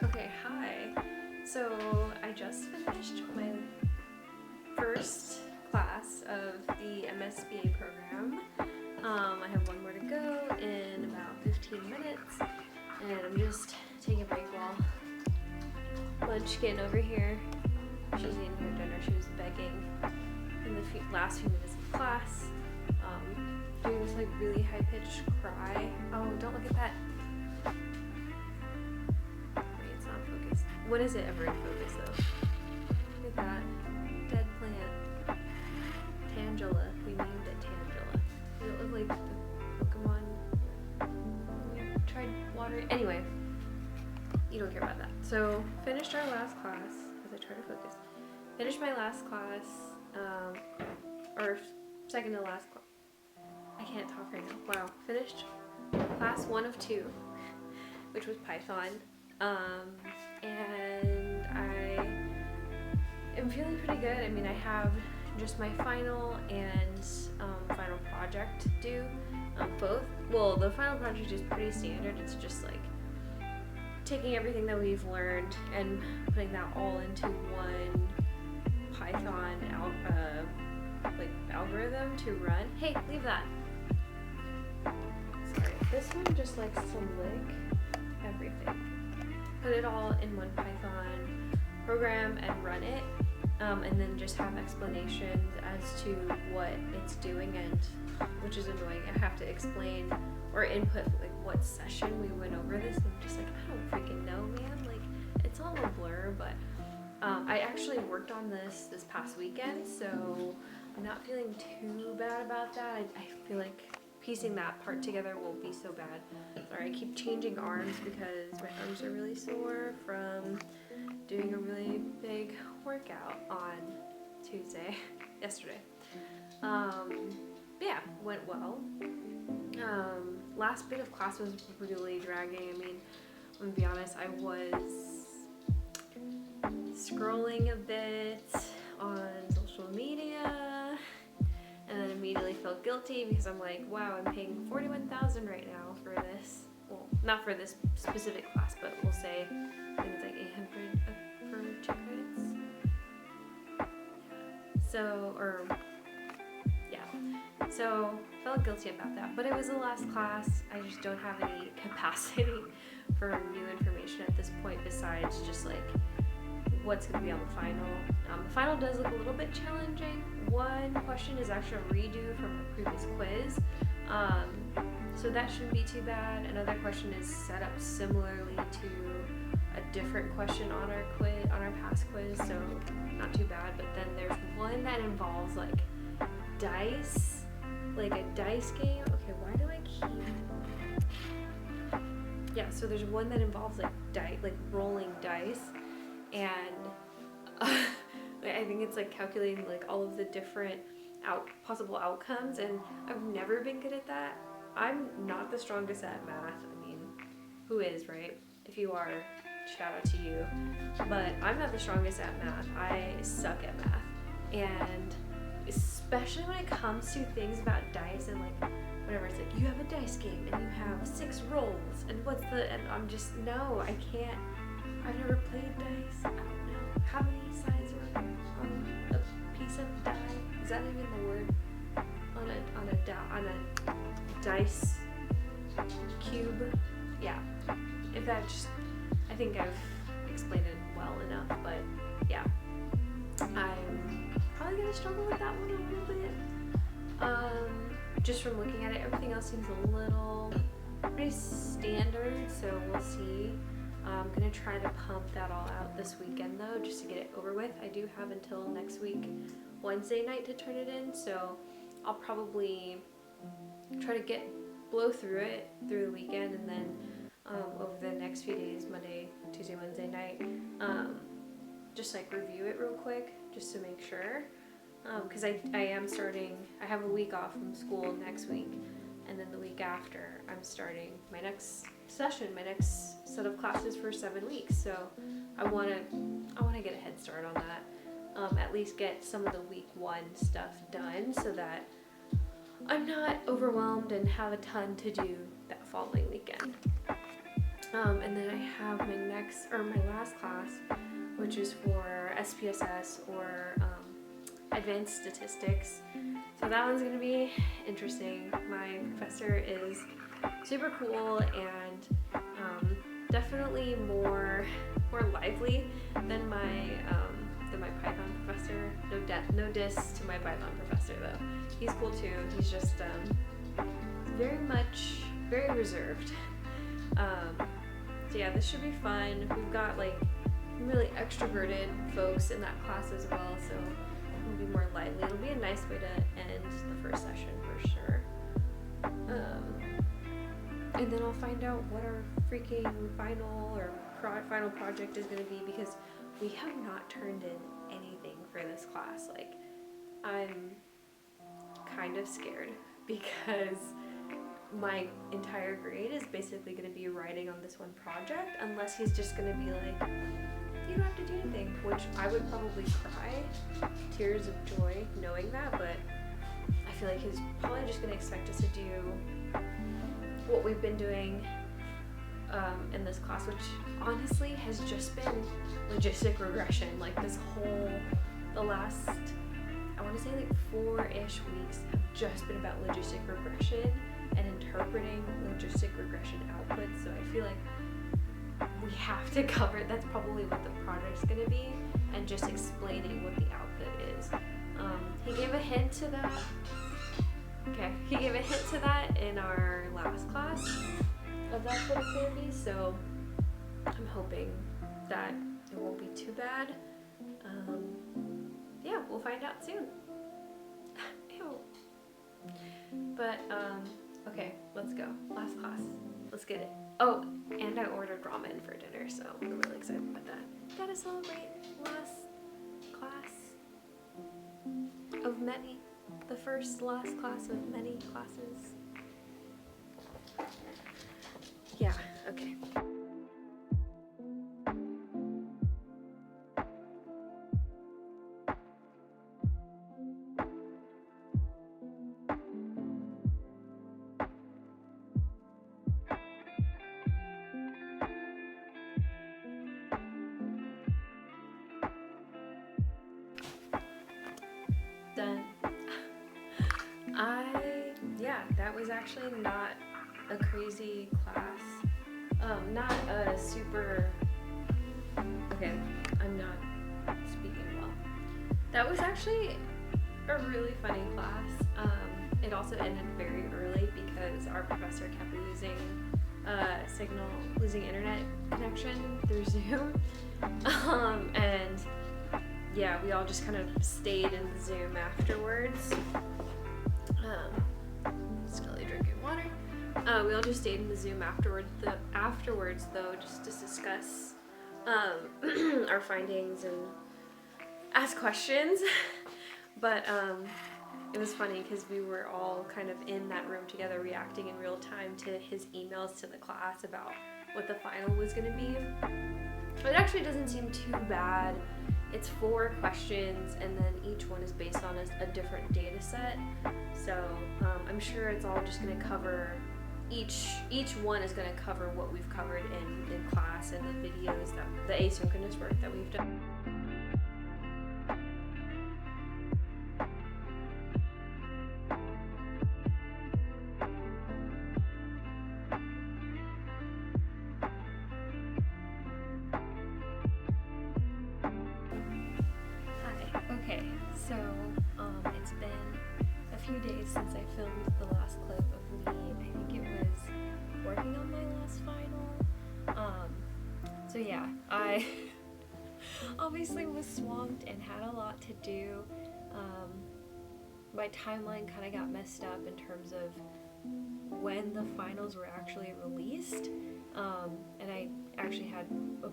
Okay, hi. So I just finished my first class of the MSBA program. I have one more to go in about 15 minutes, and I'm just taking a break while Munchkin over here. She's eating her dinner. She was begging in the last few minutes of class, doing this like really high-pitched cry. Oh, don't look at that. When is it ever in focus though? Look at that. Dead plant. Tangela. We named it Tangela. Does it look like the Pokemon we tried watering? Anyway, you don't care about that. So, finished our last class, as I try to focus. Finished my last class, or second to last class. I can't talk right now. Wow. Finished class 1 of 2, which was Python. And I am feeling pretty good. I mean, I have just my final and final project due, both. Well, the final project is pretty standard. It's just like taking everything that we've learned and putting that all into one Python algorithm to run. Hey, leave that. Sorry, this one just likes to lick everything. Put it all in one Python program and run it, and then just have explanations as to what it's doing, and which is annoying. I have to explain or input like what session we went over this. I'm just like, I don't freaking know, man. Like, it's all a blur. But I actually worked on this past weekend, so I'm not feeling too bad about that. I feel like piecing that part together won't be so bad. Sorry, I keep changing arms because my arms are really sore from doing a really big workout on yesterday. Yeah, went well. Last bit of class was really dragging. I mean, I'm gonna be honest, I was scrolling a bit on social media, and then immediately felt guilty because I'm like, wow, I'm paying $41,000 right now for this. Well, not for this specific class, but we'll say I think it's like $800 for 2 credits. So felt guilty about that. But it was the last class. I just don't have any capacity for new information at this point besides just like what's going to be on the final. The final does look a little bit challenging. One question is actually a redo from a previous quiz, so that shouldn't be too bad. Another question is set up similarly to a different question on our past quiz, so not too bad. But then there's one that involves like dice, like a dice game. Okay, why do I keep? Yeah, so there's one that involves like rolling dice, and I think it's like calculating like all of the different possible outcomes, and I've never been good at that. I'm not the strongest at math. I mean, who is, right? If you are, shout out to you. But I'm not the strongest at math. I suck at math. And especially when it comes to things about dice and like whatever, it's like you have a dice game and you have 6 rolls and and I'm just, no, I can't. I've never played dice. I don't know. How many sides are on a piece of die? Is that even the word? On a dice cube? Yeah. If that just, I think I've explained it well enough, but yeah. I'm probably gonna struggle with that one a little bit. Just from looking at it, everything else seems a little pretty standard, so we'll see. I'm gonna try to pump that all out this weekend though, just to get it over with. I do have until next week, Wednesday night, to turn it in, so I'll probably try to blow through it through the weekend, and then over the next few days, Monday, Tuesday, Wednesday night, just like review it real quick, just to make sure. Because I have a week off from school next week, and then the week after I'm starting my next session, my next set of classes for 7 weeks. So I want to get a head start on that. At least get some of the week 1 stuff done so that I'm not overwhelmed and have a ton to do that following weekend. And then I have my last class, which is for SPSS or advanced statistics. So that one's gonna be interesting. My professor is super cool and definitely more lively than my Python professor. No diss to my Python professor though. He's cool too. He's just very reserved. So yeah, this should be fun. We've got like really extroverted folks in that class as well, so it'll be more lively. It'll be a nice way to end the first session for sure. And then I'll find out what our freaking final project is going to be, because we have not turned in anything for this class. Like, I'm kind of scared because my entire grade is basically going to be writing on this one project, unless he's just going to be like, you don't have to do anything, which I would probably cry tears of joy knowing that, but I feel like he's probably just going to expect us to do what we've been doing in this class, which honestly has just been logistic regression. Like the last, I want to say like 4-ish weeks have just been about logistic regression and interpreting logistic regression outputs. So I feel like we have to cover, that's probably what the project's going to be, and just explaining what the output is. He gave a hint to that. Okay, he gave a hint to that in our last class of that's what it's going to be, so I'm hoping that it won't be too bad. Yeah, we'll find out soon. Ew. But, okay, let's go. Last class. Let's get it. Oh, and I ordered ramen for dinner, so I'm really excited about that. Gotta celebrate last class of many. The last class of many classes. Yeah, okay. Done. That was actually not a crazy class. Not a super, okay, I'm not speaking well. That was actually a really funny class. It also ended very early because our professor kept losing internet connection through Zoom. And yeah, we all just kind of stayed in the Zoom afterwards. Still drinking water. We all just stayed in the Zoom afterwards though, just to discuss our findings and ask questions. But it was funny because we were all kind of in that room together, reacting in real time to his emails to the class about what the final was going to be. It actually doesn't seem too bad. It's 4 questions, and then each one is based on a different data set. So I'm sure it's all just going to cover, each one is going to cover what we've covered in class and the videos, the asynchronous work that we've done. Okay, so it's been a few days since I filmed the last clip of me. I think it was working on my last final. So yeah, I obviously was swamped and had a lot to do. My timeline kind of got messed up in terms of when the finals were actually released, and I actually had a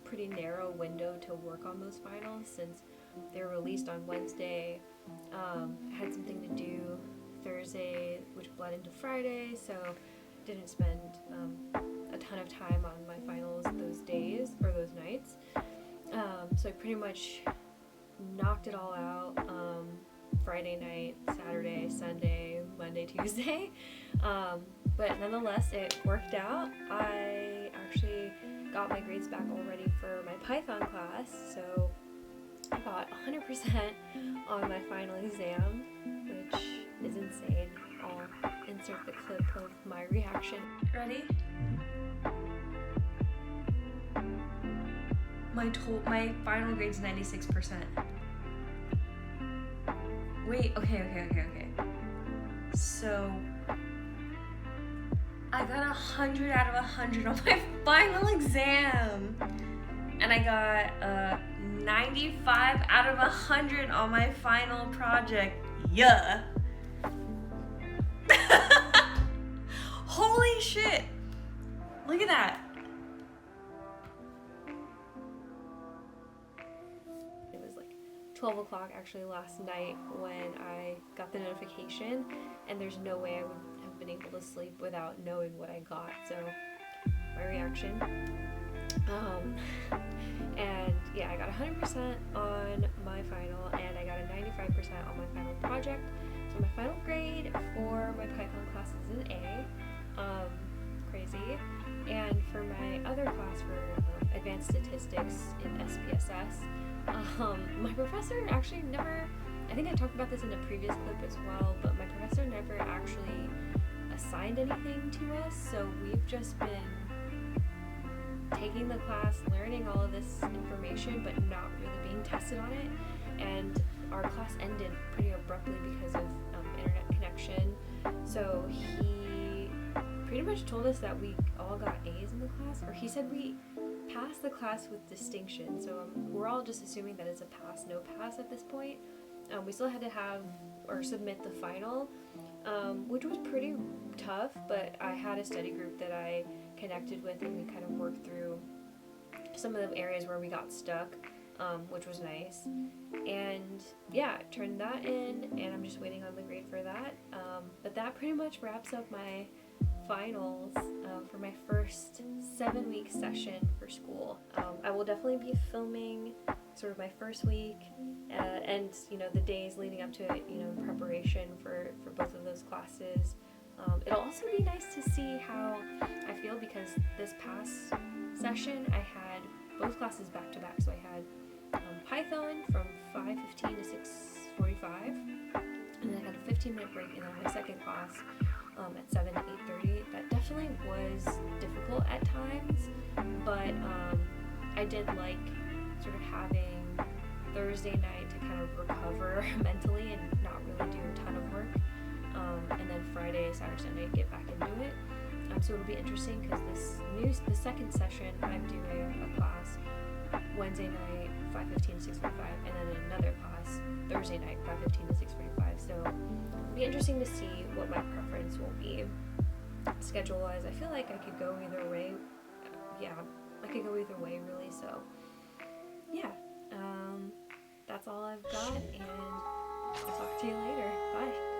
pretty narrow window to work on those finals since they were released on Wednesday. I had something to do Thursday, which bled into Friday, so didn't spend a ton of time on my finals those days or those nights. So I pretty much knocked it all out Friday night, Saturday, Sunday, Monday, Tuesday. But nonetheless, it worked out. I got my grades back already for my Python class, so I got 100% on my final exam, which is insane. I'll insert the clip of my reaction. Ready? My final grade's 96%. Wait, okay. So I got 100 out of 100 on my final exam, and I got 95 out of 100 on my final project. Yeah. Holy shit! Look at that. It was like 12 o'clock actually last night when I got the notification, and there's no way I would have been able to sleep without knowing what I got. So my reaction. And yeah, I got 100% on my final, and I got a 95% on my final project. So my final grade for my Python class is an A. Crazy. And for my other class for advanced statistics in SPSS, my professor actually never, I think I talked about this in a previous clip as well, but my professor never actually assigned anything to us, so we've just been taking the class, learning all of this information, but not really being tested on it. And our class ended pretty abruptly because of internet connection. So he pretty much told us that we all got A's in the class, or he said we passed the class with distinction. So we're all just assuming that it's a pass, no pass at this point. We still had to have or submit the final, which was pretty tough, but I had a study group that I connected with, and we kind of worked through some of the areas where we got stuck, which was nice. And yeah, I turned that in, and I'm just waiting on the grade for that. But that pretty much wraps up my finals for my first 7-week session for school. I will definitely be filming sort of my first week and the days leading up to it, in preparation for both of those classes. It'll also be nice to see how I feel, because this past session I had both classes back to back. So I had Python from 5:15 to 6:45, and then I had a 15-minute break, and then my second class at 7 to 8:30. That definitely was difficult at times, but I did like sort of having Thursday night to kind of recover mentally and not really do a ton of work, and then Friday, Saturday, Sunday get back into it. So it'll be interesting, because the second session I'm doing a class Wednesday night 5:15 to 6:45, and then another class Thursday night 5:15 to 6:45. So it'll be interesting to see what my preference will be schedule wise. I feel like I could go either way. I could go either way really. So yeah, that's all I've got, and I'll talk to you later. Bye.